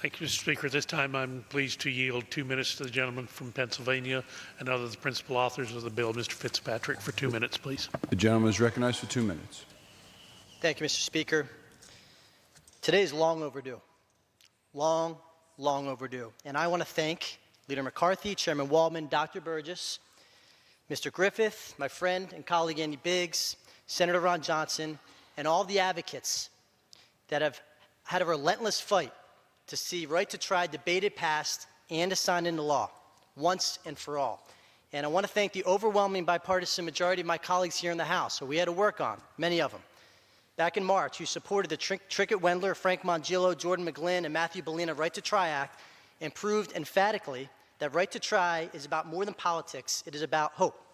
Thank you, Mr. Speaker. At this time, I'm pleased to yield 2 minutes to the gentleman from Pennsylvania and other the principal authors of the bill, Mr. Fitzpatrick, for 2 minutes, please. The gentleman is recognized for 2 minutes. Thank you, Mr. Speaker. Today is long overdue. Long overdue. And I want to thank Leader McCarthy, Chairman Waldman, Dr. Burgess, Mr. Griffith, my friend and colleague Andy Biggs, Senator Ron Johnson, and all the advocates that have had a relentless fight to see right to try debated, passed, and signed into law once and for all. And I want to thank the overwhelming bipartisan majority of my colleagues here in the House, who we had to work on, many of them. Back in March, who supported the Trickett-Wendler, Frank Mongillo, Jordan McGlynn, and Matthew Bellina Right to Try Act, and proved emphatically that right to try is about more than politics. It is about hope.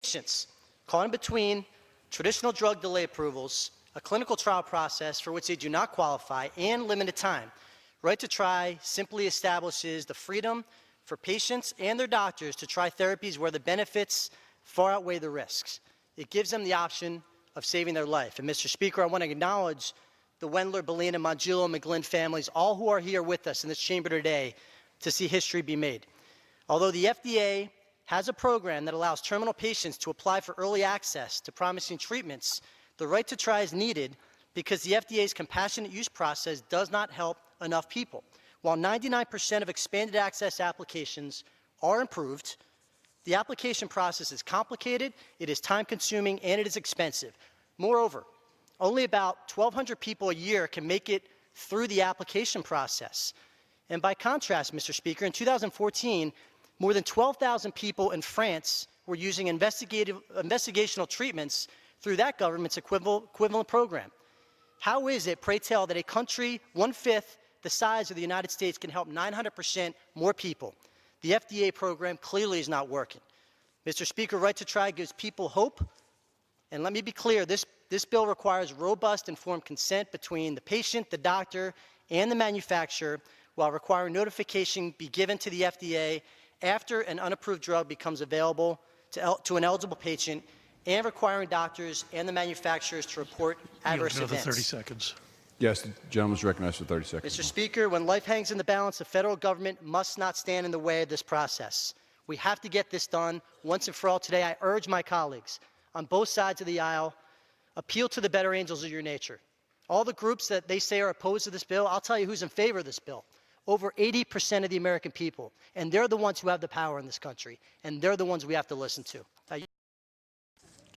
Patients caught in between traditional drug delay approvals, a clinical trial process for which they do not qualify, and limited time. Right to Try simply establishes the freedom for patients and their doctors to try therapies where the benefits far outweigh the risks. It gives them the option of saving their life. And Mr. Speaker, I want to acknowledge the Wendler, Bellina, Mongillo, and McGlynn families, all who are here with us in this chamber today to see history be made. Although the FDA has a program that allows terminal patients to apply for early access to promising treatments, the right to try is needed because the FDA's compassionate use process does not help enough people. While 99% of expanded access applications are improved, the application process is complicated, it is time-consuming, and it is expensive. Moreover, only about 1,200 people a year can make it through the application process. And by contrast, Mr. Speaker, in 2014, more than 12,000 people in France were using investigational treatments through that government's equivalent program. How is it, pray tell, that a country 1/5 the size of the United States can help 900% more people? The FDA program clearly is not working. Mr. Speaker, Right to Try gives people hope. And let me be clear, this bill requires robust, informed consent between the patient, the doctor, and the manufacturer, while requiring notification be given to the FDA after an unapproved drug becomes available to an eligible patient, and requiring doctors and the manufacturers to report adverse Another events. 30 seconds. Yes, the gentleman is recognized for 30 seconds. Mr. Speaker, when life hangs in the balance, the federal government must not stand in the way of this process. We have to get this done once and for all today. I urge my colleagues on both sides of the aisle, appeal to the better angels of your nature. All the groups that they say are opposed to this bill, I'll tell you who's in favor of this bill. Over 80% of the American people. And they're the ones who have the power in this country. And they're the ones we have to listen to.